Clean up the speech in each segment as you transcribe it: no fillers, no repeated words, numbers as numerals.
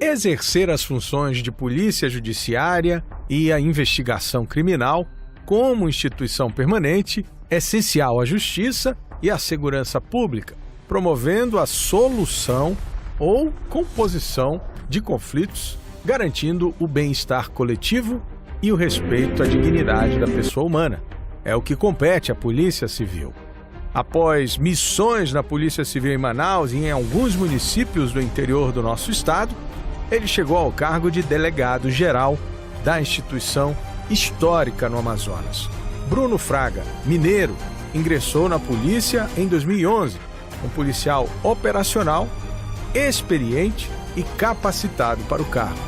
exercer as funções de polícia judiciária e a investigação criminal como instituição permanente, essencial à justiça e à segurança pública, promovendo a solução ou composição de conflitos, garantindo o bem-estar coletivo e o respeito à dignidade da pessoa humana. É o que compete à Polícia Civil. Após missões na Polícia Civil em Manaus e em alguns municípios do interior do nosso estado, ele chegou ao cargo de delegado-geral da instituição histórica no Amazonas. Bruno Fraga, mineiro, ingressou na polícia em 2011, um policial operacional, experiente e capacitado para o cargo.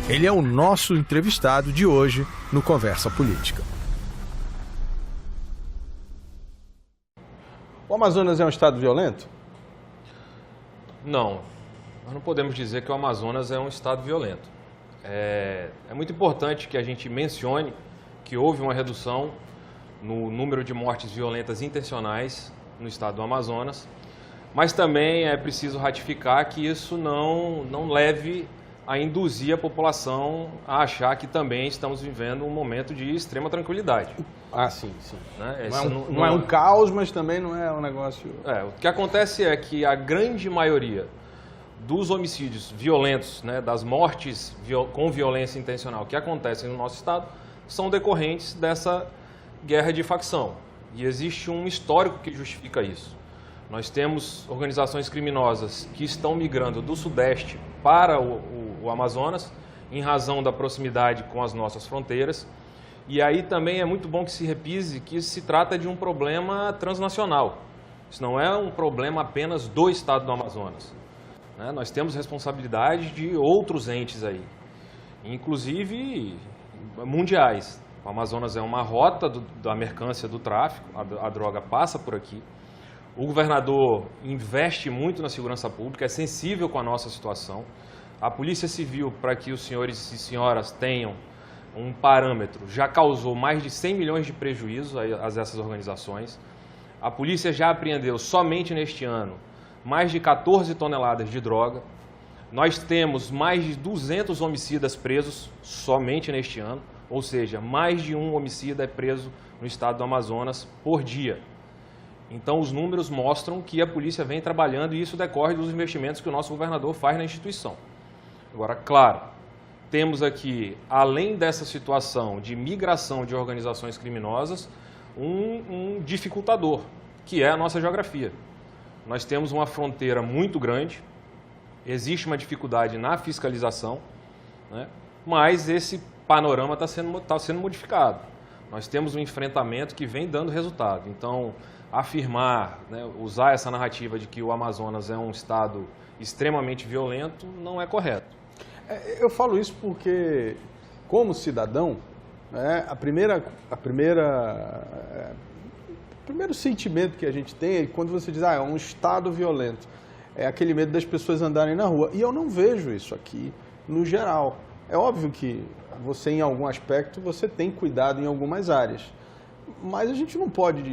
Ele é o nosso entrevistado de hoje no Conversa Política. O Amazonas é um estado violento? Não, nós não podemos dizer que o Amazonas é um estado violento. É muito importante que a gente mencione que houve uma redução no número de mortes violentas intencionais no estado do Amazonas, mas também é preciso ratificar que isso não leve a induzir a população a achar que também estamos vivendo um momento de extrema tranquilidade. Ah, sim, sim. Né? Não é um caos, mas também não é um negócio... O que acontece é que a grande maioria dos homicídios violentos, né, das mortes com violência intencional que acontecem no nosso estado, são decorrentes dessa guerra de facção. E existe um histórico que justifica isso. Nós temos organizações criminosas que estão migrando do Sudeste para o Amazonas, em razão da proximidade com as nossas fronteiras. E aí também é muito bom que se repise que se trata de um problema transnacional. Isso não é um problema apenas do estado do Amazonas. Né? Nós temos responsabilidade de outros entes aí, inclusive mundiais. O Amazonas é uma rota da mercância do tráfico, a droga passa por aqui. O governador investe muito na segurança pública, é sensível com a nossa situação. A Polícia Civil, para que os senhores e senhoras tenham um parâmetro, já causou mais de 100 milhões de prejuízos a essas organizações. A polícia já apreendeu somente neste ano mais de 14 toneladas de droga. Nós temos mais de 200 homicidas presos somente neste ano, ou seja, mais de um homicida é preso no estado do Amazonas por dia. Então, os números mostram que a polícia vem trabalhando e isso decorre dos investimentos que o nosso governador faz na instituição. Agora, claro, temos aqui, além dessa situação de migração de organizações criminosas, um dificultador, que é a nossa geografia. Nós temos uma fronteira muito grande, existe uma dificuldade na fiscalização, né? Mas esse panorama está sendo modificado. Nós temos um enfrentamento que vem dando resultado. Então, afirmar, né, usar essa narrativa de que o Amazonas é um estado extremamente violento não é correto. Eu falo isso porque, como cidadão, né, o primeiro sentimento que a gente tem é quando você diz, é um estado violento, é aquele medo das pessoas andarem na rua. E eu não vejo isso aqui no geral. É óbvio que você, em algum aspecto, você tem cuidado em algumas áreas. Mas a gente não pode,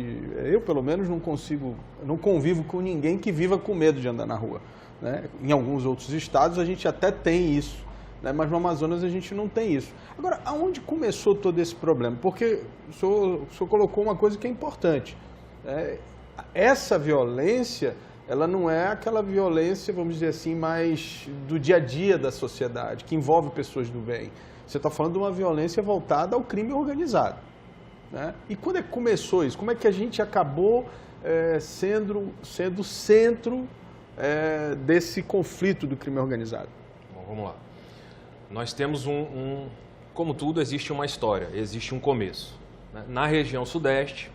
eu pelo menos não convivo com ninguém que viva com medo de andar na rua. Né? Em alguns outros estados a gente até tem isso, né? Mas no Amazonas a gente não tem isso. Agora, aonde começou todo esse problema? Porque o senhor colocou uma coisa que é importante. Essa violência, ela não é aquela violência, vamos dizer assim, mais do dia a dia da sociedade, que envolve pessoas do bem. Você está falando de uma violência voltada ao crime organizado. Né? E quando é que começou isso? Como é que a gente acabou sendo centro desse conflito do crime organizado? Bom, vamos lá. Nós temos como tudo, existe uma história, existe um começo. Né? Na região sudeste,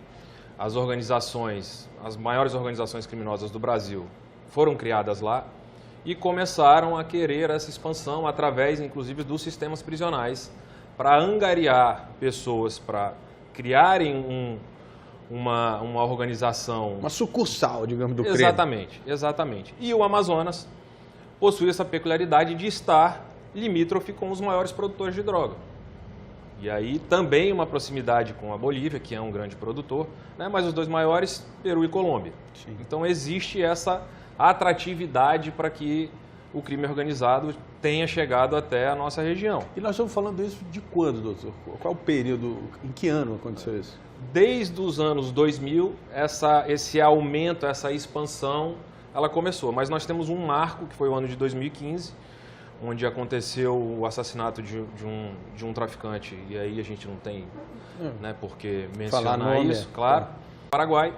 as maiores organizações criminosas do Brasil foram criadas lá e começaram a querer essa expansão através, inclusive, dos sistemas prisionais para angariar pessoas, para criarem uma organização... Uma sucursal, digamos, do crime. Exatamente, exatamente. E o Amazonas possui essa peculiaridade de estar limítrofe com os maiores produtores de droga. E aí também uma proximidade com a Bolívia, que é um grande produtor, né? Mas os dois maiores, Peru e Colômbia. Sim. Então existe essa atratividade para que o crime organizado tenha chegado até a nossa região. E nós estamos falando isso de quando, doutor? Qual é o período, em que ano aconteceu isso? Desde os anos 2000, esse aumento, essa expansão, ela começou. Mas nós temos um marco, que foi o ano de 2015, onde aconteceu o assassinato de um traficante, e aí a gente não tem por que mencionar isso, claro, Paraguai.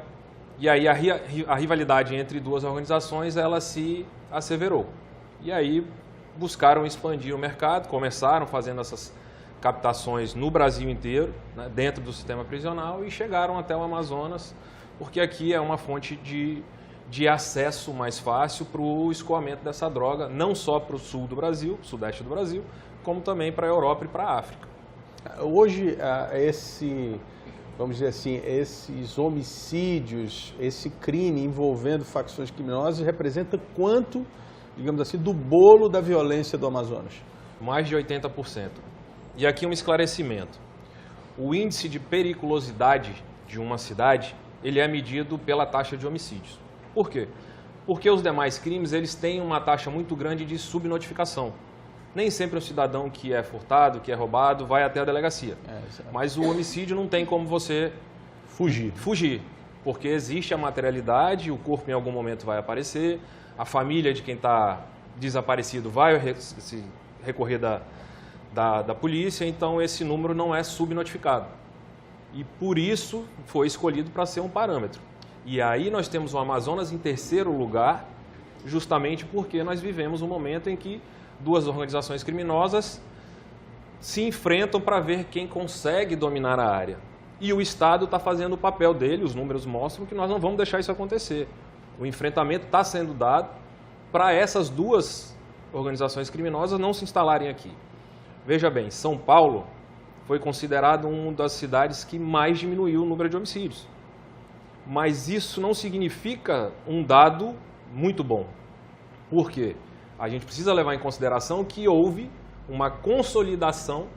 E aí a rivalidade entre duas organizações, ela se asseverou. E aí buscaram expandir o mercado, começaram fazendo essas captações no Brasil inteiro, né, dentro do sistema prisional, e chegaram até o Amazonas, porque aqui é uma fonte de acesso mais fácil para o escoamento dessa droga, não só para o sul do Brasil, sudeste do Brasil, como também para a Europa e para a África. Hoje, vamos dizer assim, esses homicídios, esse crime envolvendo facções criminosas representa quanto, digamos assim, do bolo da violência do Amazonas? Mais de 80%. E aqui um esclarecimento. O índice de periculosidade de uma cidade, ele é medido pela taxa de homicídios. Por quê? Porque os demais crimes, eles têm uma taxa muito grande de subnotificação. Nem sempre o cidadão que é furtado, que é roubado, vai até a delegacia. Mas o homicídio não tem como você fugir. Porque existe a materialidade, o corpo em algum momento vai aparecer, a família de quem está desaparecido vai se recorrer da polícia, então esse número não é subnotificado. E por isso foi escolhido para ser um parâmetro. E aí nós temos o Amazonas em terceiro lugar, justamente porque nós vivemos um momento em que duas organizações criminosas se enfrentam para ver quem consegue dominar a área. E o Estado está fazendo o papel dele, os números mostram que nós não vamos deixar isso acontecer. O enfrentamento está sendo dado para essas duas organizações criminosas não se instalarem aqui. Veja bem, São Paulo foi considerado uma das cidades que mais diminuiu o número de homicídios. Mas isso não significa um dado muito bom. Por quê? A gente precisa levar em consideração que houve uma consolidação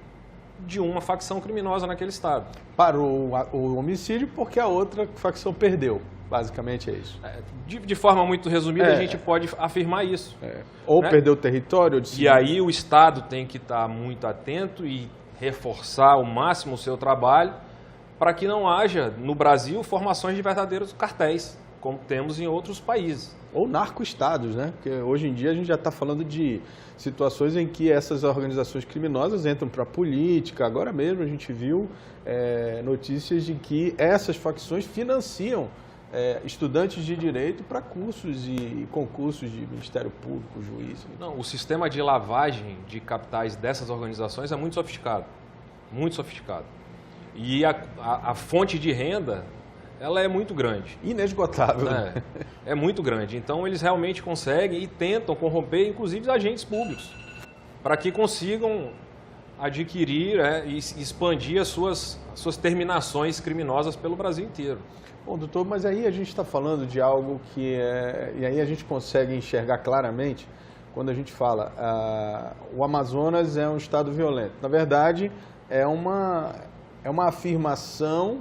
de uma facção criminosa naquele estado. Parou o homicídio porque a outra facção perdeu. Basicamente é isso. De forma muito resumida, a gente pode afirmar isso. Ou perdeu o território. E aí o Estado tem que estar muito atento e reforçar ao máximo o seu trabalho para que não haja, no Brasil, formações de verdadeiros cartéis, como temos em outros países. Ou narco-estados, né? Porque hoje em dia a gente já está falando de situações em que essas organizações criminosas entram para a política. Agora mesmo a gente viu notícias de que essas facções financiam estudantes de direito para cursos e concursos de Ministério Público, juiz. Não, o sistema de lavagem de capitais dessas organizações é muito sofisticado. Muito sofisticado. E a fonte de renda, ela é muito grande. Inesgotável. É muito grande. Então, eles realmente conseguem e tentam corromper, inclusive, agentes públicos, para que consigam adquirir e expandir as suas terminações criminosas pelo Brasil inteiro. Bom, doutor, mas aí a gente está falando de algo que e aí a gente consegue enxergar claramente quando a gente fala o Amazonas é um estado violento. Na verdade, é uma afirmação,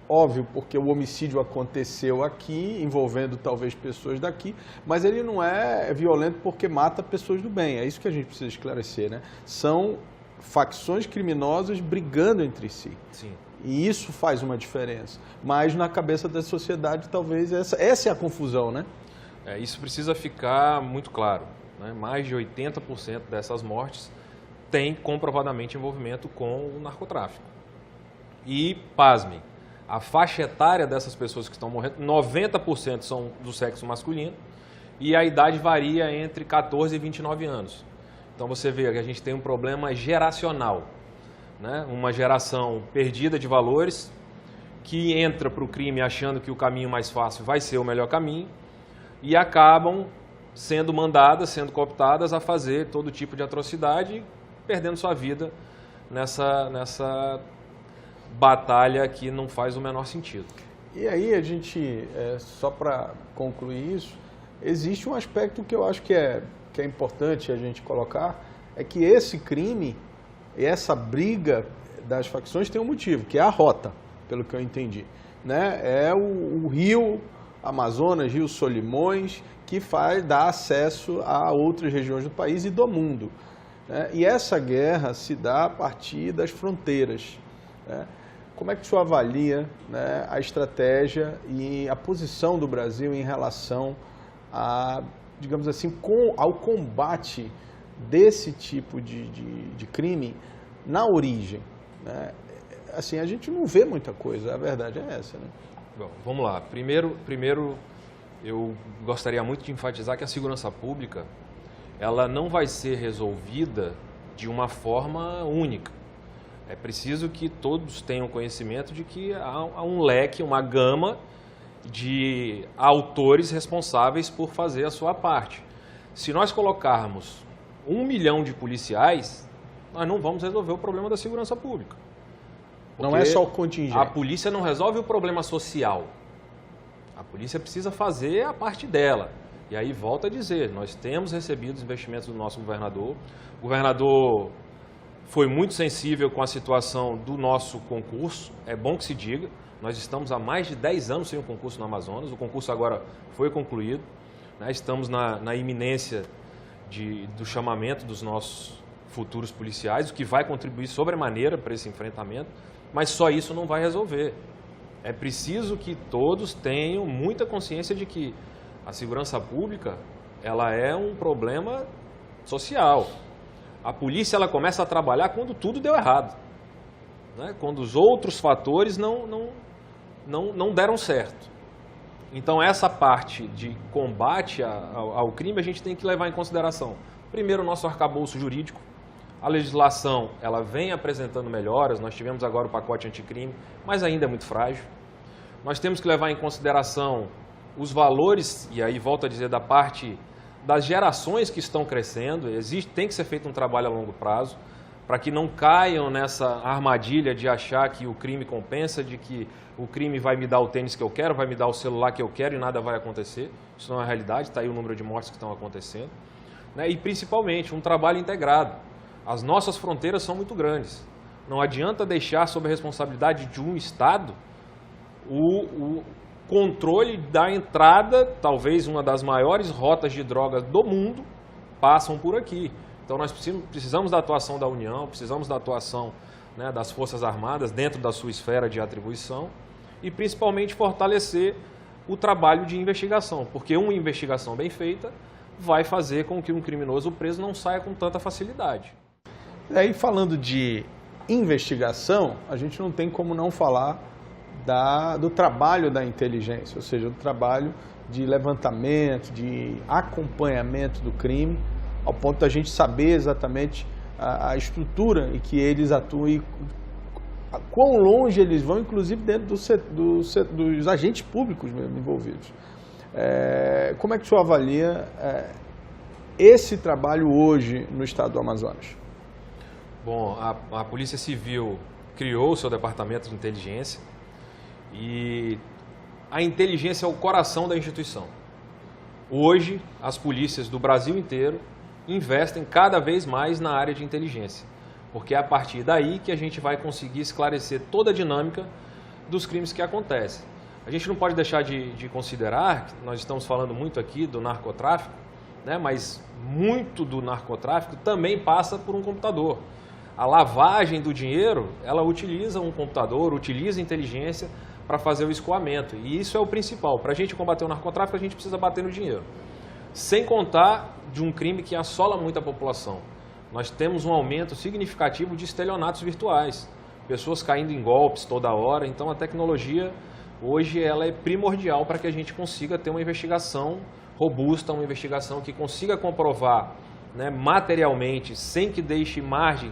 óbvio, porque o homicídio aconteceu aqui, envolvendo talvez pessoas daqui, mas ele não é violento porque mata pessoas do bem. É isso que a gente precisa esclarecer, né? São facções criminosas brigando entre si. Sim. E isso faz uma diferença. Mas na cabeça da sociedade, talvez essa é a confusão, né? Isso precisa ficar muito claro, né? Mais de 80% dessas mortes tem comprovadamente envolvimento com o narcotráfico. E, pasmem, a faixa etária dessas pessoas que estão morrendo, 90% são do sexo masculino e a idade varia entre 14 e 29 anos. Então você vê que a gente tem um problema geracional, né? Uma geração perdida de valores que entra para o crime achando que o caminho mais fácil vai ser o melhor caminho e acabam sendo mandadas, sendo cooptadas a fazer todo tipo de atrocidade, perdendo sua vida nessa batalha que não faz o menor sentido. E aí a gente, só para concluir isso, existe um aspecto que eu acho que é importante a gente colocar, é que esse crime, essa briga das facções tem um motivo, que é a rota, pelo que eu entendi, né? É o rio Amazonas, Rio Solimões, que dá acesso a outras regiões do país e do mundo. E essa guerra se dá a partir das fronteiras. Como é que o senhor avalia, né, a estratégia e a posição do Brasil em relação a, digamos assim, ao combate desse tipo de crime na origem? Né? Assim, a gente não vê muita coisa, a verdade é essa, né? Bom, vamos lá. Primeiro, eu gostaria muito de enfatizar que a segurança pública, ela não vai ser resolvida de uma forma única. É preciso que todos tenham conhecimento de que há um leque, uma gama de autores responsáveis por fazer a sua parte. Se nós colocarmos 1 milhão de policiais, nós não vamos resolver o problema da segurança pública. Não é só o contingente. A polícia não resolve o problema social. A polícia precisa fazer a parte dela. E aí, volto a dizer, nós temos recebido os investimentos do nosso governador. O governador foi muito sensível com a situação do nosso concurso. É bom que se diga. Nós estamos há mais de 10 anos sem um concurso no Amazonas. O concurso agora foi concluído. Estamos na iminência do chamamento dos nossos futuros policiais, o que vai contribuir sobremaneira para esse enfrentamento. Mas só isso não vai resolver. É preciso que todos tenham muita consciência de que a segurança pública, ela é um problema social. A polícia, ela começa a trabalhar quando tudo deu errado, né? Quando os outros fatores não deram certo. Então, essa parte de combate ao crime, a gente tem que levar em consideração. Primeiro, o nosso arcabouço jurídico. A legislação, ela vem apresentando melhoras, nós tivemos agora o pacote anticrime, mas ainda é muito frágil. Nós temos que levar em consideração os valores, e aí volto a dizer, da parte das gerações que estão crescendo. Tem que ser feito um trabalho a longo prazo, para que não caiam nessa armadilha de achar que o crime compensa, de que o crime vai me dar o tênis que eu quero, vai me dar o celular que eu quero e nada vai acontecer. Isso não é a realidade, está aí o número de mortes que estão acontecendo. E principalmente um trabalho integrado. As nossas fronteiras são muito grandes. Não adianta deixar sob a responsabilidade de um Estado o controle da entrada, talvez uma das maiores rotas de drogas do mundo, passam por aqui. Então nós precisamos da atuação da União, precisamos da atuação, né, das Forças Armadas dentro da sua esfera de atribuição e principalmente fortalecer o trabalho de investigação, porque uma investigação bem feita vai fazer com que um criminoso preso não saia com tanta facilidade. E aí, falando de investigação, a gente não tem como não falar do trabalho da inteligência, ou seja, do trabalho de levantamento, de acompanhamento do crime, ao ponto da gente saber exatamente a estrutura em que eles atuam e quão longe eles vão, inclusive dentro dos agentes públicos mesmo envolvidos. Como é que o senhor avalia esse trabalho hoje no estado do Amazonas? Bom, a Polícia Civil criou o seu departamento de inteligência e a inteligência é o coração da instituição. Hoje, as polícias do Brasil inteiro investem cada vez mais na área de inteligência, porque é a partir daí que a gente vai conseguir esclarecer toda a dinâmica dos crimes que acontecem. A gente não pode deixar de considerar, nós estamos falando muito aqui do narcotráfico, né, mas muito do narcotráfico também passa por um computador. A lavagem do dinheiro, ela utiliza um computador, utiliza inteligência para fazer o escoamento. E isso é o principal. Para a gente combater o narcotráfico, a gente precisa bater no dinheiro. Sem contar de um crime que assola muito a população. Nós temos um aumento significativo de estelionatos virtuais. Pessoas caindo em golpes toda hora. Então a tecnologia, hoje, ela é primordial para que a gente consiga ter uma investigação robusta, uma investigação que consiga comprovar, né, materialmente, sem que deixe margem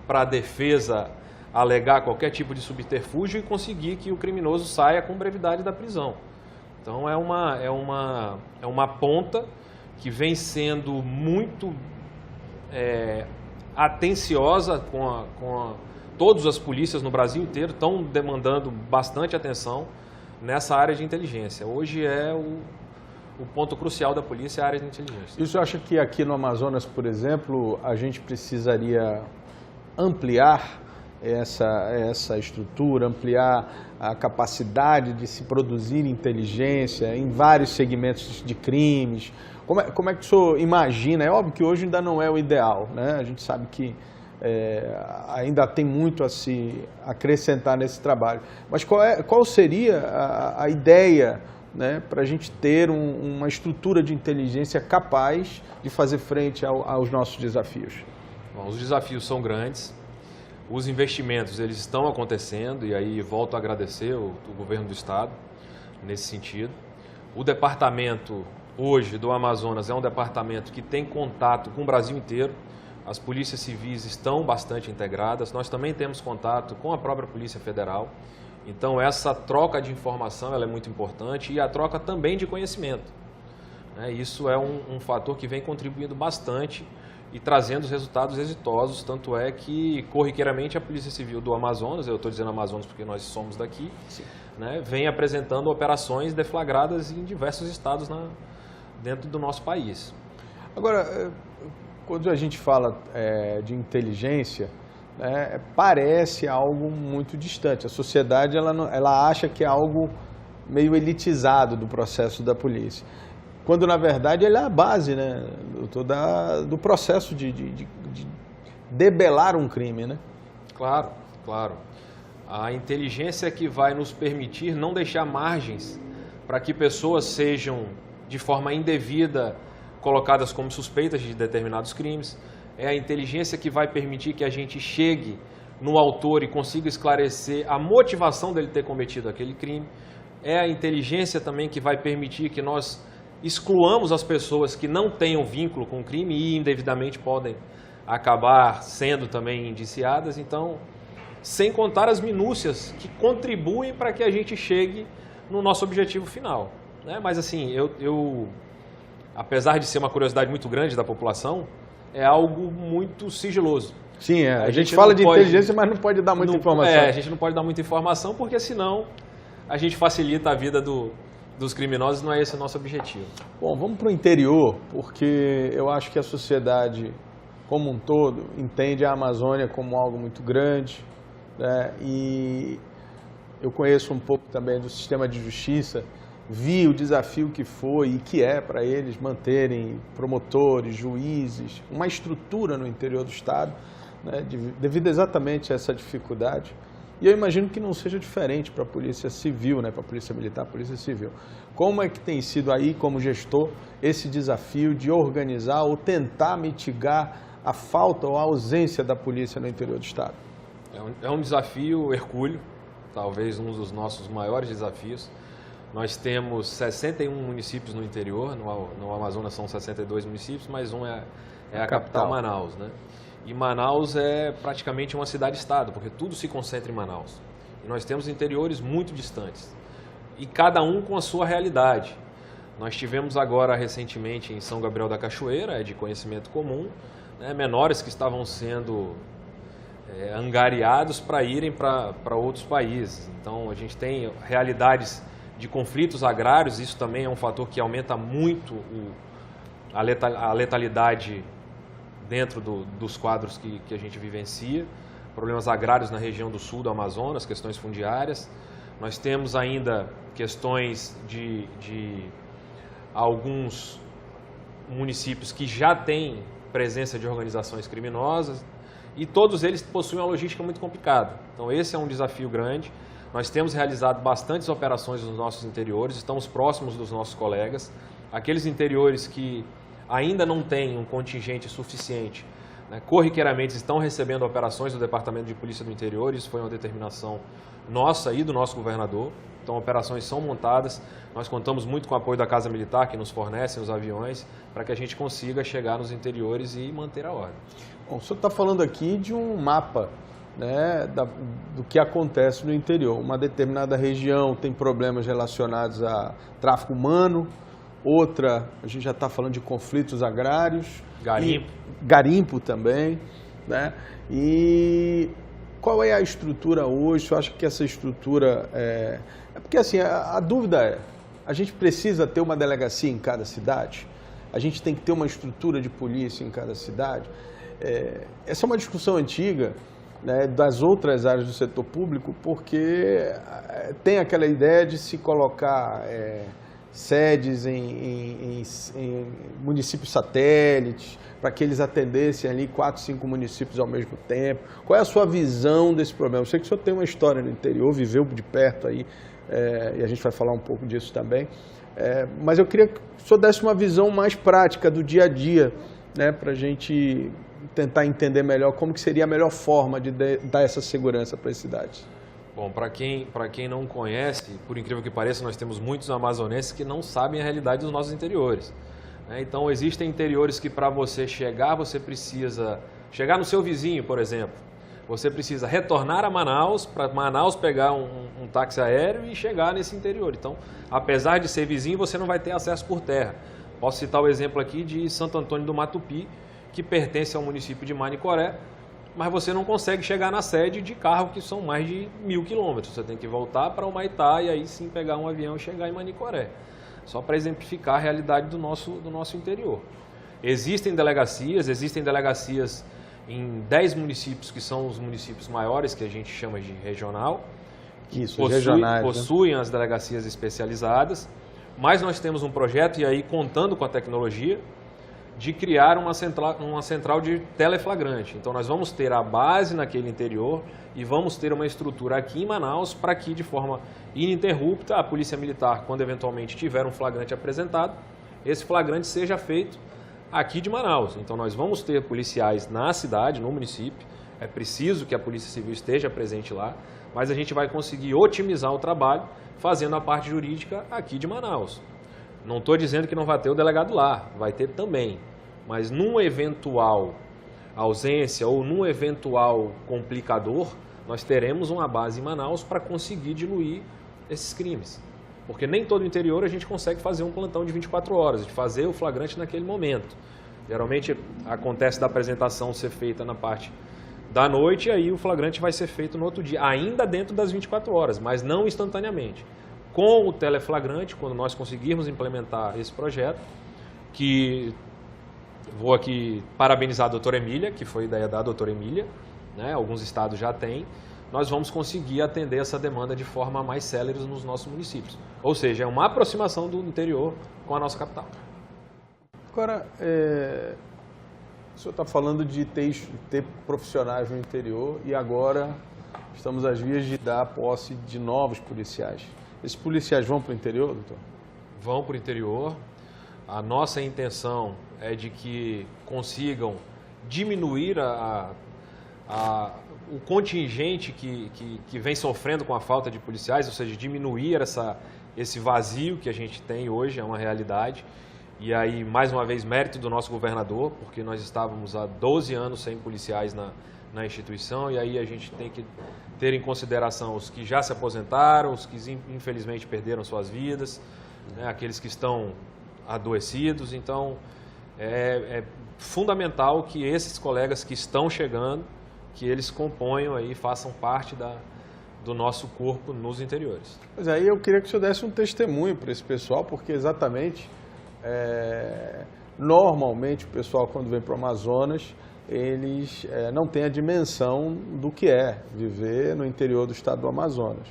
para a defesa alegar qualquer tipo de subterfúgio e conseguir que o criminoso saia com brevidade da prisão. Então é uma ponta que vem sendo muito atenciosa todas as polícias no Brasil inteiro estão demandando bastante atenção nessa área de inteligência. Hoje é o ponto crucial da polícia, é a área de inteligência. E o senhor acha que aqui no Amazonas, por exemplo, a gente precisaria ampliar essa estrutura, ampliar a capacidade de se produzir inteligência em vários segmentos de crimes? Como é que o senhor imagina? É óbvio que hoje ainda não é o ideal, né? A gente sabe que ainda tem muito a se acrescentar nesse trabalho. Mas qual seria a ideia, né, para a gente ter uma estrutura de inteligência capaz de fazer frente aos nossos desafios? Bom, os desafios são grandes, os investimentos eles estão acontecendo e aí volto a agradecer o governo do estado nesse sentido. O departamento hoje do Amazonas é um departamento que tem contato com o Brasil inteiro. As polícias civis estão bastante integradas, nós também temos contato com a própria Polícia Federal. Então essa troca de informação ela é muito importante e a troca também de conhecimento. Isso é um fator que vem contribuindo bastante e trazendo os resultados exitosos, tanto é que corriqueiramente a Polícia Civil do Amazonas, eu estou dizendo Amazonas porque nós somos daqui, né, vem apresentando operações deflagradas em diversos estados dentro do nosso país. Agora, quando a gente fala de inteligência, parece algo muito distante. A sociedade ela acha que é algo meio elitizado do processo da polícia, quando na verdade ele é a base, né, do processo de debelar um crime, né? Claro, claro. A inteligência é que vai nos permitir não deixar margens para que pessoas sejam de forma indevida colocadas como suspeitas de determinados crimes. É a inteligência que vai permitir que a gente chegue no autor e consiga esclarecer a motivação dele ter cometido aquele crime. É a inteligência também que vai permitir que nós excluamos as pessoas que não tenham vínculo com o crime e indevidamente podem acabar sendo também indiciadas. Então, sem contar as minúcias que contribuem para que a gente chegue no nosso objetivo final, né? Mas assim, apesar de ser uma curiosidade muito grande da população, é algo muito sigiloso. Sim, a gente fala de inteligência, mas não pode dar muita informação. A gente não pode dar muita informação, porque senão a gente facilita a vida dos criminosos, não é esse o nosso objetivo. Bom, vamos para o interior, porque eu acho que a sociedade como um todo entende a Amazônia como algo muito grande, né? E eu conheço um pouco também do sistema de justiça, vi o desafio que foi e que é para eles manterem promotores, juízes, uma estrutura no interior do estado, né, devido exatamente a essa dificuldade. E eu imagino que não seja diferente para a Polícia Civil, né, para a Polícia Militar, Polícia Civil. Como é que tem sido aí, como gestor, esse desafio de organizar ou tentar mitigar a falta ou a ausência da polícia no interior do estado? É um desafio hercúleo, talvez um dos nossos maiores desafios. Nós temos 61 municípios no interior, no Amazonas são 62 municípios, mas um é a capital Manaus, né? E Manaus é praticamente uma cidade-estado, porque tudo se concentra em Manaus. E nós temos interiores muito distantes, e cada um com a sua realidade. Nós tivemos agora recentemente em São Gabriel da Cachoeira, é de conhecimento comum, né, menores que estavam sendo angariados para irem para outros países. Então a gente tem realidades de conflitos agrários, isso também é um fator que aumenta muito a letalidade dentro dos quadros que a gente vivencia. Problemas agrários na região do sul do Amazonas, questões fundiárias. Nós temos ainda questões de alguns municípios que já têm presença de organizações criminosas e todos eles possuem uma logística muito complicada. Então esse é um desafio grande. Nós temos realizado bastantes operações nos nossos interiores, estamos próximos dos nossos colegas. Aqueles interiores que ainda não têm um contingente suficiente, né, corriqueiramente estão recebendo operações do Departamento de Polícia do Interior, isso foi uma determinação nossa e do nosso governador. Então operações são montadas, nós contamos muito com o apoio da Casa Militar, que nos fornecem os aviões, para que a gente consiga chegar nos interiores e manter a ordem. Bom, o senhor está falando aqui de um mapa, né, do que acontece no interior. Uma determinada região tem problemas relacionados a tráfico humano, outra, a gente já está falando de conflitos agrários. Garimpo também, né? E qual é a estrutura hoje? Você acha que essa estrutura é porque assim, a dúvida é, a gente precisa ter uma delegacia em cada cidade? A gente tem que ter uma estrutura de polícia em cada cidade? Essa é uma discussão antiga. né, das outras áreas do setor público, porque tem aquela ideia de se colocar sedes em municípios satélites, para que eles atendessem ali 4, 5 municípios ao mesmo tempo. Qual é a sua visão desse problema? Eu sei que o senhor tem uma história no interior, viveu de perto aí, e a gente vai falar um pouco disso também, mas eu queria que o senhor desse uma visão mais prática do dia a dia, né, para a gente tentar entender melhor como que seria a melhor forma de dar essa segurança para as cidades. Bom, para quem não conhece, por incrível que pareça, nós temos muitos amazonenses que não sabem a realidade dos nossos interiores. Então, existem interiores que para você chegar, você precisa chegar no seu vizinho, por exemplo. Você precisa retornar a Manaus, para Manaus pegar um táxi aéreo e chegar nesse interior. Então, apesar de ser vizinho, você não vai ter acesso por terra. Posso citar o exemplo aqui de Santo Antônio do Matupi, que pertence ao município de Manicoré, mas você não consegue chegar na sede de carro que são mais de 1.000 quilômetros. Você tem que voltar para Humaitá e aí sim pegar um avião e chegar em Manicoré. Só para exemplificar a realidade do nosso interior. Existem delegacias em 10 municípios, que são os municípios maiores, que a gente chama de regional. Isso, regionais, possuem as delegacias especializadas, mas nós temos um projeto, e aí contando com a tecnologia, de criar uma central de teleflagrante. Então nós vamos ter a base naquele interior e vamos ter uma estrutura aqui em Manaus para que de forma ininterrupta a Polícia Militar, quando eventualmente tiver um flagrante apresentado, esse flagrante seja feito aqui de Manaus. Então nós vamos ter policiais na cidade, no município, é preciso que a Polícia Civil esteja presente lá, mas a gente vai conseguir otimizar o trabalho fazendo a parte jurídica aqui de Manaus. Não estou dizendo que não vai ter o delegado lá, vai ter também, mas numa eventual ausência ou num eventual complicador, nós teremos uma base em Manaus para conseguir diluir esses crimes. Porque nem todo o interior a gente consegue fazer um plantão de 24 horas, de fazer o flagrante naquele momento. Geralmente acontece da apresentação ser feita na parte da noite e aí o flagrante vai ser feito no outro dia, ainda dentro das 24 horas, mas não instantaneamente. Com o teleflagrante, quando nós conseguirmos implementar esse projeto, que vou aqui parabenizar a doutora Emília, que foi ideia da doutora Emília, né? Alguns estados já têm, nós vamos conseguir atender essa demanda de forma mais célere nos nossos municípios. Ou seja, é uma aproximação do interior com a nossa capital. Agora, o senhor está falando de ter profissionais no interior e agora estamos às vias de dar posse de novos policiais. Esses policiais vão para o interior, doutor? Vão para o interior. A nossa intenção é de que consigam diminuir o contingente que vem sofrendo com a falta de policiais, ou seja, diminuir esse vazio que a gente tem hoje, é uma realidade. E aí, mais uma vez, mérito do nosso governador, porque nós estávamos há 12 anos sem policiais na instituição, e aí a gente tem que ter em consideração os que já se aposentaram, os que infelizmente perderam suas vidas, né, aqueles que estão adoecidos. Então, é fundamental que esses colegas que estão chegando, que eles componham aí, façam parte do nosso corpo nos interiores. Mas aí eu queria que o senhor desse um testemunho para esse pessoal, porque exatamente, normalmente o pessoal quando vem para o Amazonas, eles não têm a dimensão do que é viver no interior do estado do Amazonas.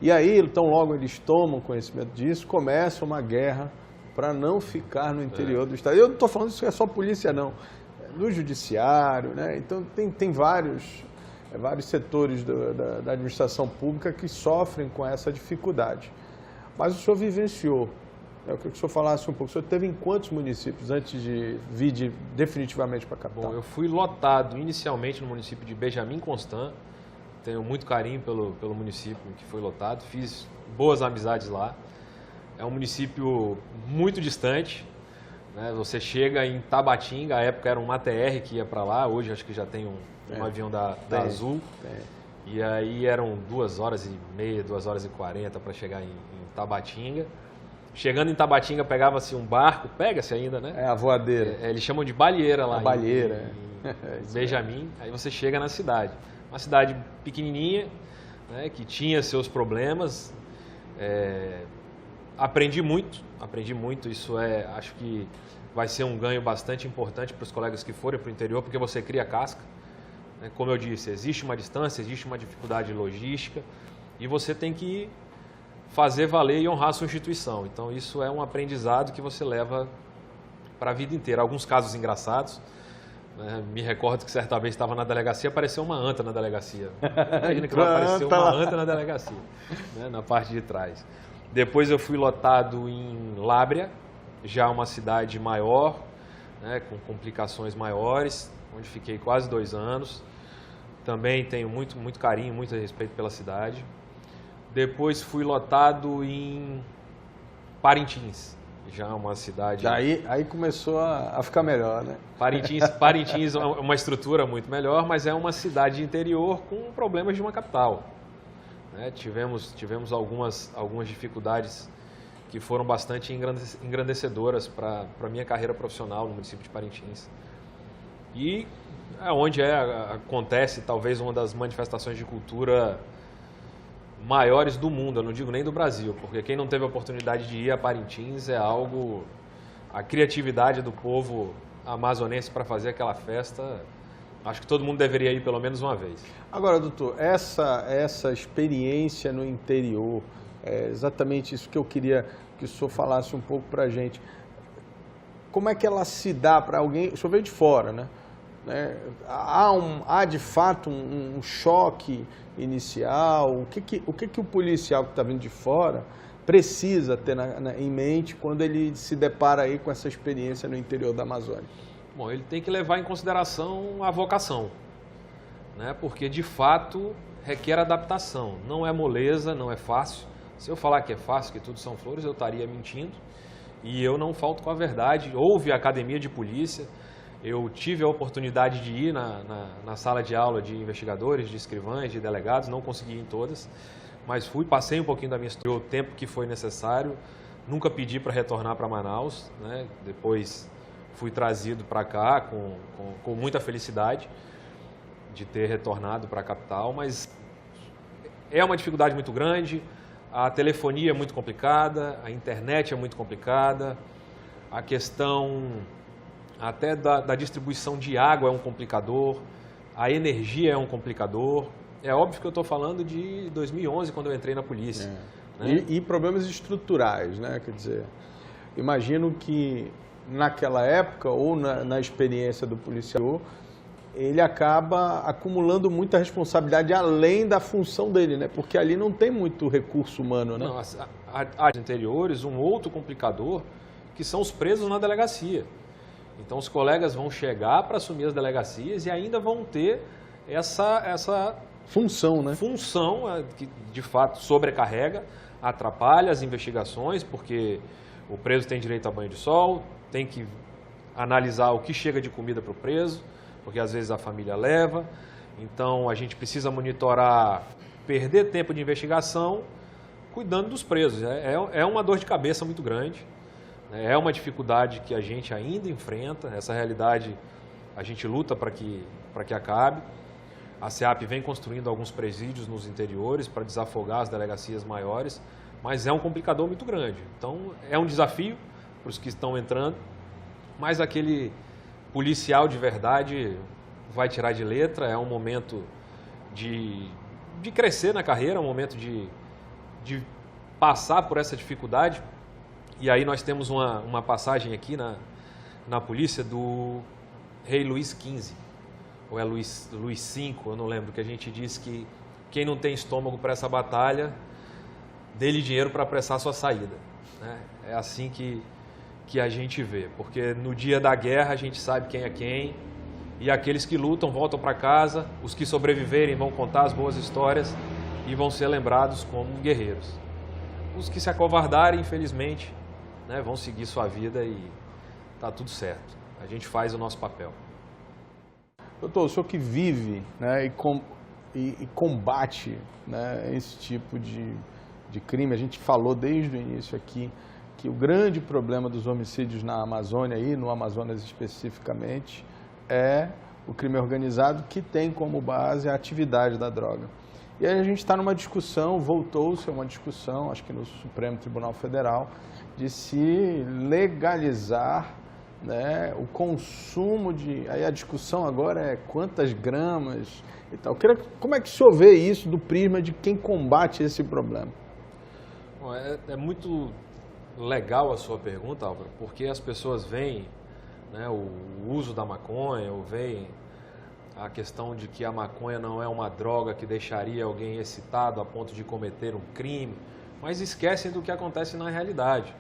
E aí, então logo eles tomam conhecimento disso, começa uma guerra para não ficar no interior do estado. Eu não estou falando isso que é só polícia, não. No judiciário, né? Então tem vários setores da administração pública que sofrem com essa dificuldade. Mas o senhor vivenciou. Eu queria que o senhor falasse um pouco. O senhor esteve em quantos municípios antes de vir definitivamente para a capital? Bom, eu fui lotado inicialmente no município de Benjamin Constant. Tenho muito carinho pelo município que foi lotado. Fiz boas amizades lá. É um município muito distante, né? Você chega em Tabatinga, à época era um ATR que ia para lá. Hoje acho que já tem um avião da Azul. E aí eram 2h30, 2h40 para chegar em Tabatinga. Chegando em Tabatinga, pegava-se um barco, pega-se ainda, né? É a voadeira. Eles chamam de balieira lá. Balieira, em Benjamin. Aí você chega na cidade. Uma cidade pequenininha, né, que tinha seus problemas. Aprendi muito. Isso acho que vai ser um ganho bastante importante para os colegas que forem para o interior, porque você cria casca. Como eu disse, existe uma distância, existe uma dificuldade logística e você tem que fazer valer e honrar a sua instituição. Então, isso é um aprendizado que você leva para a vida inteira. Alguns casos engraçados, né? Me recordo que certa vez estava na delegacia, apareceu uma anta na delegacia. Imagina que vai aparecer uma anta na delegacia, né? Na parte de trás. Depois eu fui lotado em Lábrea, já uma cidade maior, né? Com complicações maiores, onde fiquei quase 2 anos. Também tenho muito carinho, muito respeito pela cidade. Depois fui lotado em Parintins, já uma cidade... Aí começou a ficar melhor, né? Parintins é uma estrutura muito melhor, mas é uma cidade interior com problemas de uma capital, né? Tivemos algumas dificuldades que foram bastante engrandecedoras para a minha carreira profissional no município de Parintins. E é onde acontece talvez uma das manifestações de cultura maiores do mundo, eu não digo nem do Brasil, porque quem não teve a oportunidade de ir a Parintins é algo... A criatividade do povo amazonense para fazer aquela festa, acho que todo mundo deveria ir pelo menos uma vez. Agora, doutor, essa experiência no interior, é exatamente isso que eu queria que o senhor falasse um pouco para a gente. Como é que ela se dá para alguém... O senhor veio de fora, né? Há de fato um choque inicial? O que o policial que está vindo de fora precisa ter em mente quando ele se depara aí com essa experiência no interior da Amazônia? Bom, ele tem que levar em consideração a vocação, né? Porque de fato requer adaptação, não é moleza, não é fácil. Se eu falar que é fácil, que tudo são flores, eu estaria mentindo, e eu não falto com a verdade. Houve academia de polícia. Eu tive a oportunidade de ir na sala de aula de investigadores, de escrivães, de delegados, não consegui ir em todas, mas passei um pouquinho da minha história, o tempo que foi necessário, nunca pedi para retornar para Manaus, né? Depois fui trazido para cá com muita felicidade de ter retornado para a capital, mas é uma dificuldade muito grande, a telefonia é muito complicada, a internet é muito complicada, a questão... Até da distribuição de água é um complicador, a energia é um complicador. É óbvio que eu estou falando de 2011, quando eu entrei na polícia. Né? E problemas estruturais, né? Quer dizer, imagino que naquela época, ou na experiência do policial, ele acaba acumulando muita responsabilidade além da função dele, né? Porque ali não tem muito recurso humano, né? Não, as anteriores, um outro complicador, que são os presos na delegacia. Então, os colegas vão chegar para assumir as delegacias e ainda vão ter essa função, né? Função que, de fato, sobrecarrega, atrapalha as investigações, porque o preso tem direito a banho de sol, tem que analisar o que chega de comida para o preso, porque às vezes a família leva. Então, a gente precisa monitorar, perder tempo de investigação, cuidando dos presos. É uma dor de cabeça muito grande. É uma dificuldade que a gente ainda enfrenta, essa realidade a gente luta para que acabe. A SEAP vem construindo alguns presídios nos interiores para desafogar as delegacias maiores, mas é um complicador muito grande. Então, é um desafio para os que estão entrando, mas aquele policial de verdade vai tirar de letra, é um momento de crescer na carreira, é um momento de passar por essa dificuldade. E aí nós temos uma passagem aqui na polícia do rei Luís XV, ou é Luís V, eu não lembro, que a gente diz que quem não tem estômago para essa batalha, dê-lhe dinheiro para apressar a sua saída. Né? É assim que a gente vê, porque no dia da guerra a gente sabe quem é quem, e aqueles que lutam voltam para casa, os que sobreviverem vão contar as boas histórias e vão ser lembrados como guerreiros. Os que se acovardarem, infelizmente, né, vão seguir sua vida e está tudo certo. A gente faz o nosso papel. Doutor, o senhor que vive, né, e combate, né, esse tipo de crime, a gente falou desde o início aqui que o grande problema dos homicídios na Amazônia, e no Amazonas especificamente, é o crime organizado que tem como base a atividade da droga. E aí a gente está numa discussão, voltou-se a uma discussão, acho que no Supremo Tribunal Federal, de se legalizar né, o consumo de... Aí a discussão agora é quantas gramas e tal. Como é que o senhor vê isso do prisma de quem combate esse problema? Bom, é muito legal a sua pergunta, Álvaro, porque as pessoas veem, né, o uso da maconha, ou veem a questão de que a maconha não é uma droga que deixaria alguém excitado a ponto de cometer um crime, mas esquecem do que acontece na realidade.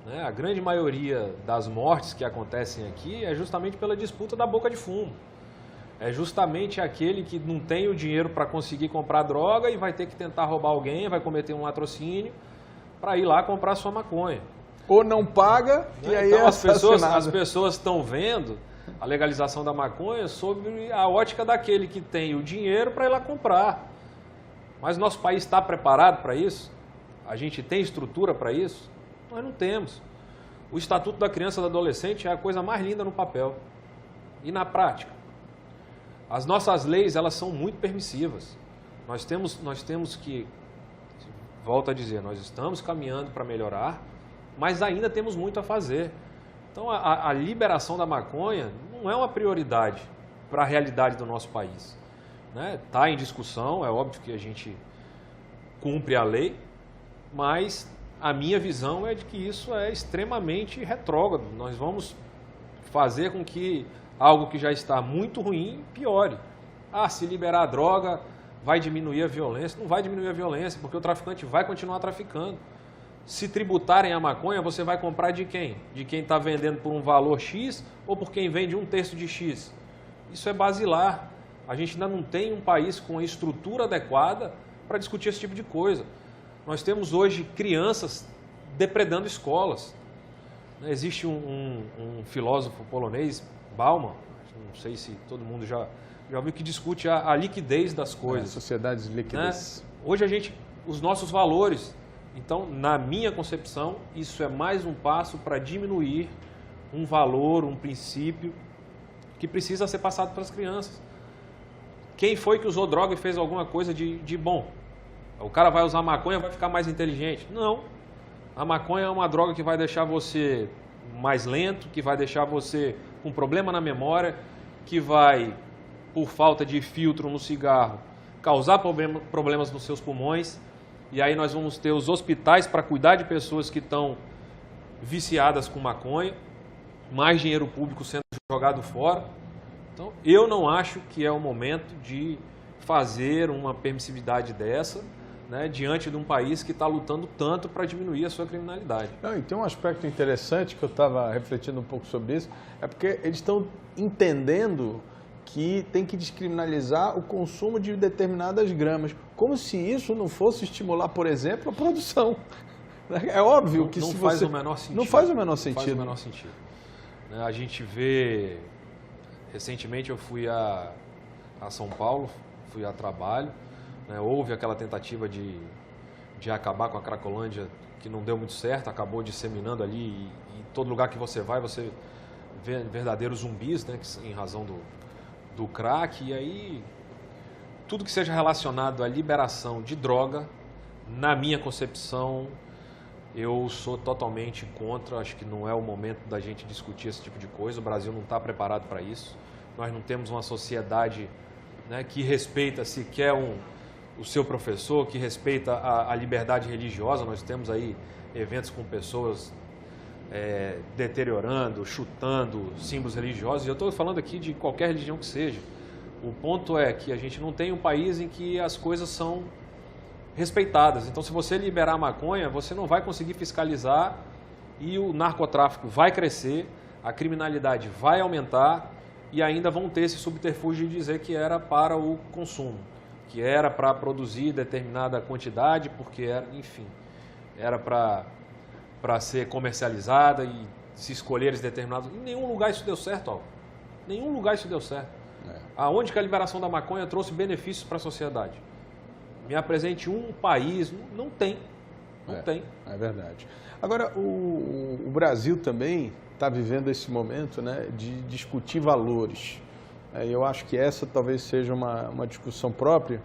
Né? A grande maioria das mortes que acontecem aqui é justamente pela disputa da boca de fumo. É justamente aquele que não tem o dinheiro para conseguir comprar droga e vai ter que tentar roubar alguém, vai cometer um latrocínio para ir lá comprar sua maconha. Ou não paga, e aí então, é assassinado. as pessoas estão vendo a legalização da maconha sob a ótica daquele que tem o dinheiro para ir lá comprar. Mas nosso país está preparado para isso? A gente tem estrutura para isso? Nós não temos. O Estatuto da Criança e do Adolescente é a coisa mais linda no papel. E na prática? As nossas leis, elas são muito permissivas. Nós temos que, volto a dizer, nós estamos caminhando para melhorar, mas ainda temos muito a fazer. Então, a liberação da maconha não é uma prioridade para a realidade do nosso país. Está em discussão, é óbvio que a gente cumpre a lei, mas a minha visão é de que isso é extremamente retrógrado. Nós vamos fazer com que algo que já está muito ruim piore. Se liberar a droga vai diminuir a violência. Não vai diminuir a violência, porque o traficante vai continuar traficando. Se tributarem a maconha, você vai comprar de quem? De quem está vendendo por um valor X ou por quem vende 1/3 de X? Isso é basilar. A gente ainda não tem um país com a estrutura adequada para discutir esse tipo de coisa. Nós temos hoje crianças depredando escolas. Existe um filósofo polonês, Bauman, não sei se todo mundo já ouviu, que discute a liquidez das coisas. Sociedades líquidas. Hoje os nossos valores, então, na minha concepção, isso é mais um passo para diminuir um valor, um princípio que precisa ser passado para as crianças. Quem foi que usou droga e fez alguma coisa de bom? O cara vai usar maconha e vai ficar mais inteligente? Não. A maconha é uma droga que vai deixar você mais lento, que vai deixar você com problema na memória, que vai, por falta de filtro no cigarro, causar problemas nos seus pulmões. E aí nós vamos ter os hospitais para cuidar de pessoas que estão viciadas com maconha, mais dinheiro público sendo jogado fora. Então, eu não acho que é o momento de fazer uma permissividade dessa, diante de um país que está lutando tanto para diminuir a sua criminalidade. E tem um aspecto interessante que eu estava refletindo um pouco sobre isso, é porque eles estão entendendo que tem que descriminalizar o consumo de determinadas gramas, como se isso não fosse estimular, por exemplo, a produção. É óbvio que não se faz você... o menor sentido. Não faz o menor sentido. Não faz o menor sentido. A gente vê... Recentemente eu fui a São Paulo, fui a trabalho, houve aquela tentativa de acabar com a Cracolândia que não deu muito certo, acabou disseminando ali e em todo lugar que você vai, você vê verdadeiros zumbis, em razão do crack. E aí tudo que seja relacionado à liberação de droga, na minha concepção, eu sou totalmente contra. Acho que não é o momento da gente discutir esse tipo de coisa. O Brasil não está preparado para isso. Nós não temos uma sociedade que respeita sequer o seu professor, que respeita a liberdade religiosa. Nós temos aí eventos com pessoas deteriorando, chutando símbolos religiosos. E eu estou falando aqui de qualquer religião que seja. O ponto é que a gente não tem um país em que as coisas são respeitadas. Então, se você liberar a maconha, você não vai conseguir fiscalizar e o narcotráfico vai crescer, a criminalidade vai aumentar e ainda vão ter esse subterfúgio de dizer que era para o consumo, que era para produzir determinada quantidade, porque era, enfim, era para ser comercializada e se escolheres determinados. Em nenhum lugar isso deu certo, Álvaro. Nenhum lugar isso deu certo. Aonde que a liberação da maconha trouxe benefícios para a sociedade? Me apresente um país, não tem. Não tem. É verdade. Agora, o Brasil também está vivendo esse momento de discutir valores. Eu acho que essa talvez seja uma discussão própria,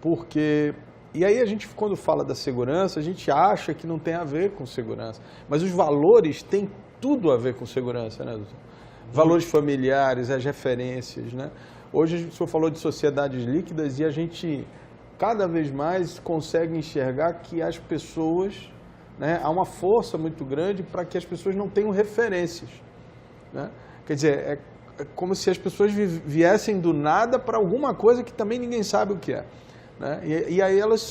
porque... E aí a gente, quando fala da segurança, a gente acha que não tem a ver com segurança. Mas os valores têm tudo a ver com segurança, né, doutor? valores familiares, as referências, né? Hoje o senhor falou de sociedades líquidas e a gente cada vez mais consegue enxergar que as pessoas, né, há uma força muito grande para que as pessoas não tenham referências, né? Quer dizer, é como se as pessoas viessem do nada para alguma coisa que também ninguém sabe o que é, né? E aí elas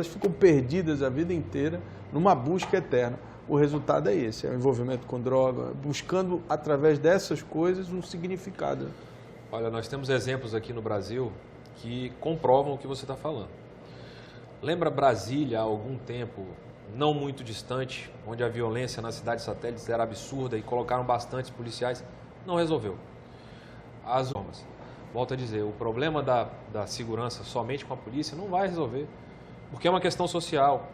ficam perdidas a vida inteira numa busca eterna. O resultado é esse, é o envolvimento com droga, buscando através dessas coisas um significado. Olha, nós temos exemplos aqui no Brasil que comprovam o que você está falando. Lembra Brasília, há algum tempo, não muito distante, onde a violência nas cidades satélites era absurda e colocaram bastantes policiais? Não resolveu. As armas. Volto a dizer, o problema da segurança somente com a polícia não vai resolver, porque é uma questão social.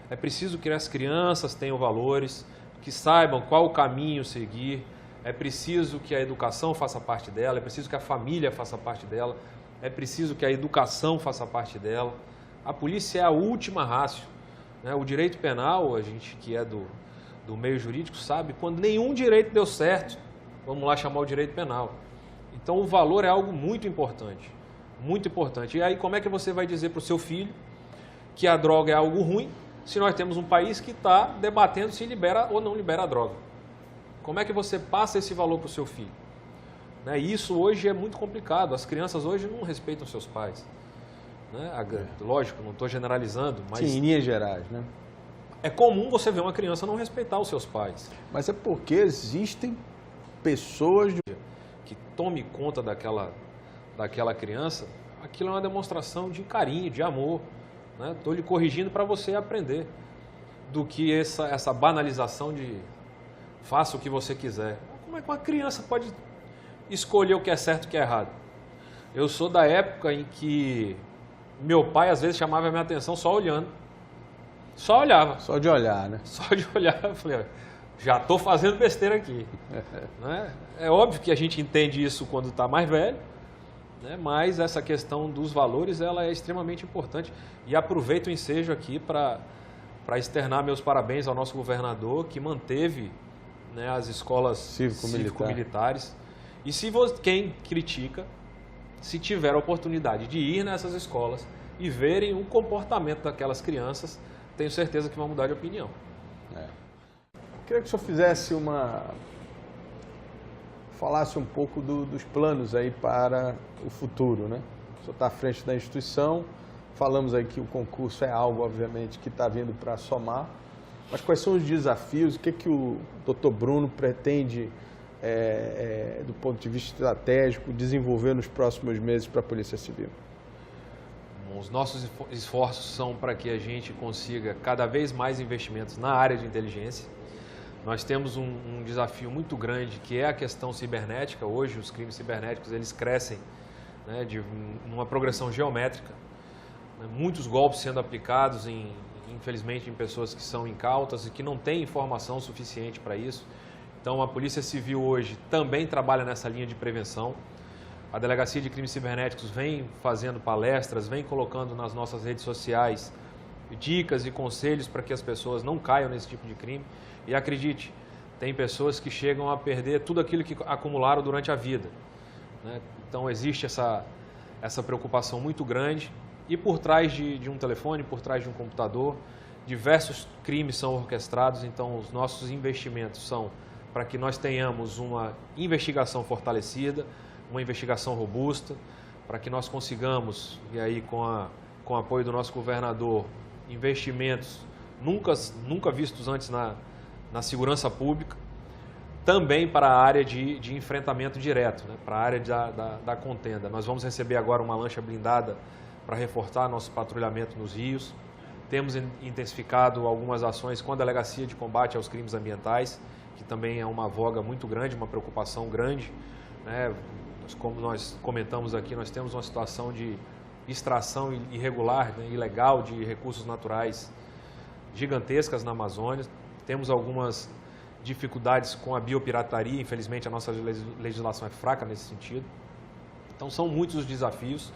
É preciso que as crianças tenham valores, que saibam qual o caminho seguir, é preciso que a educação faça parte dela, é preciso que a família faça parte dela, é preciso que a educação faça parte dela. A polícia é a última rácio, né? O direito penal, a gente que é do meio jurídico sabe, quando nenhum direito deu certo, vamos lá chamar o direito penal. Então o valor é algo muito importante, muito importante. E aí como é que você vai dizer para o seu filho que a droga é algo ruim, se nós temos um país que está debatendo se libera ou não libera a droga? Como é que você passa esse valor para o seu filho? Né? Isso hoje é muito complicado, as crianças hoje não respeitam seus pais. Né? Lógico, não estou generalizando, mas... Sim, em linhas gerais, né? É comum você ver uma criança não respeitar os seus pais. Mas é porque existem pessoas... Que tome conta daquela criança, aquilo é uma demonstração de carinho, de amor. Estou lhe corrigindo para você aprender do que essa banalização de faça o que você quiser. Como é que uma criança pode escolher o que é certo e o que é errado? Eu sou da época em que meu pai às vezes chamava a minha atenção só olhando. Só olhava. Só de olhar, né? Só de olhar. Eu falei, já estou fazendo besteira aqui. Né? É óbvio que a gente entende isso quando está mais velho, né? Mas essa questão dos valores ela é extremamente importante. E aproveito o ensejo aqui para externar meus parabéns ao nosso governador, que manteve, né, as escolas cívico-militares. E se quem critica, se tiver a oportunidade de ir nessas escolas e verem o comportamento daquelas crianças, tenho certeza que vão mudar de opinião. Queria que o senhor falasse um pouco dos planos aí para o futuro, né? O senhor está à frente da instituição, falamos aí que o concurso é algo, obviamente, que está vindo para somar, mas quais são os desafios, o que o Dr. Bruno pretende, do ponto de vista estratégico, desenvolver nos próximos meses para a Polícia Civil? Os nossos esforços são para que a gente consiga cada vez mais investimentos na área de inteligência. Nós temos um desafio muito grande, que é a questão cibernética. Hoje, os crimes cibernéticos eles crescem, né, numa progressão geométrica. Né, muitos golpes sendo aplicados, infelizmente, em pessoas que são incautas e que não têm informação suficiente para isso. Então, a Polícia Civil hoje também trabalha nessa linha de prevenção. A Delegacia de Crimes Cibernéticos vem fazendo palestras, vem colocando nas nossas redes sociais dicas e conselhos para que as pessoas não caiam nesse tipo de crime. E acredite, tem pessoas que chegam a perder tudo aquilo que acumularam durante a vida. Né? Então existe essa preocupação muito grande e por trás de um telefone, por trás de um computador, diversos crimes são orquestrados, então os nossos investimentos são para que nós tenhamos uma investigação fortalecida, uma investigação robusta, para que nós consigamos, e aí com o apoio do nosso governador, investimentos nunca vistos antes na segurança pública, também para a área de enfrentamento direto, né, para a área da contenda. Nós vamos receber agora uma lancha blindada para reforçar nosso patrulhamento nos rios. Temos intensificado algumas ações com a Delegacia de Combate aos Crimes Ambientais, que também é uma voga muito grande, uma preocupação grande. Né? Como nós comentamos aqui, nós temos uma situação de extração irregular, né, ilegal de recursos naturais gigantescas na Amazônia. Temos algumas dificuldades com a biopirataria, infelizmente a nossa legislação é fraca nesse sentido. Então são muitos os desafios.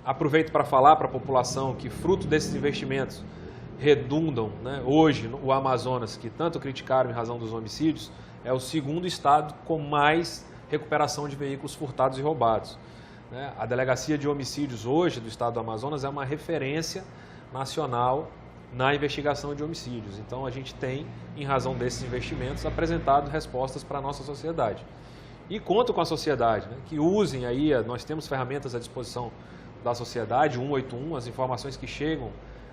Aproveito para falar para a população que fruto desses investimentos redundam, né, hoje o Amazonas, que tanto criticaram em razão dos homicídios, é o segundo estado com mais recuperação de veículos furtados e roubados. A Delegacia de Homicídios hoje do estado do Amazonas é uma referência nacional na investigação de homicídios. Então a gente tem, em razão desses investimentos, apresentado respostas para a nossa sociedade. E conto com a sociedade, que usem aí, nós temos ferramentas à disposição da sociedade, 181, as informações que chegam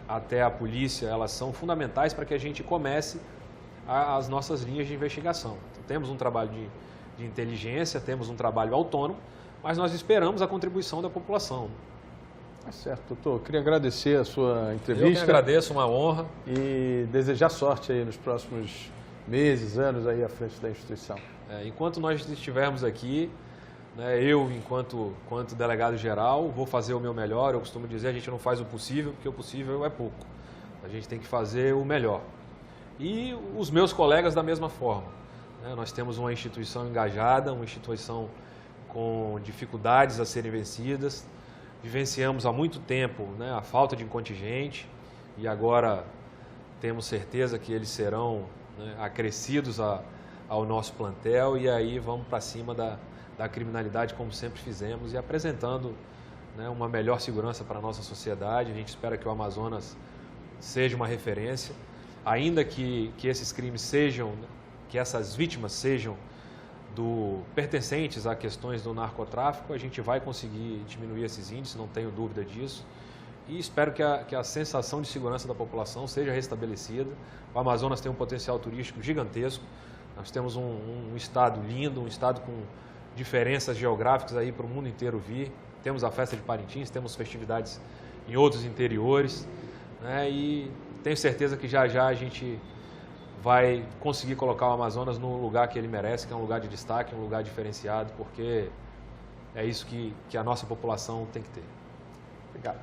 até a polícia, elas são fundamentais para que a gente comece as nossas linhas de investigação. Então, temos um trabalho de inteligência, temos um trabalho autônomo, mas nós esperamos a contribuição da população. Tá certo, doutor. Eu queria agradecer a sua entrevista. Eu que agradeço, uma honra. E desejar sorte aí nos próximos meses, anos aí à frente da instituição. Enquanto nós estivermos aqui, eu, enquanto delegado geral, vou fazer o meu melhor. Eu costumo dizer, a gente não faz o possível, porque o possível é pouco. A gente tem que fazer o melhor. E os meus colegas da mesma forma. Nós temos uma instituição engajada, uma instituição com dificuldades a serem vencidas. Vivenciamos há muito tempo a falta de contingente e agora temos certeza que eles serão acrescidos ao nosso plantel e aí vamos para cima da criminalidade como sempre fizemos e apresentando uma melhor segurança para a nossa sociedade. A gente espera que o Amazonas seja uma referência, ainda que esses crimes sejam, que essas vítimas sejam pertencentes a questões do narcotráfico, a gente vai conseguir diminuir esses índices, não tenho dúvida disso. E espero que a sensação de segurança da população seja restabelecida. O Amazonas tem um potencial turístico gigantesco. Nós temos um estado lindo, um estado com diferenças geográficas aí para o mundo inteiro vir. Temos a festa de Parintins, temos festividades em outros interiores, e tenho certeza que já já a gente vai conseguir colocar o Amazonas no lugar que ele merece, que é um lugar de destaque, um lugar diferenciado, porque é isso que a nossa população tem que ter. Obrigado.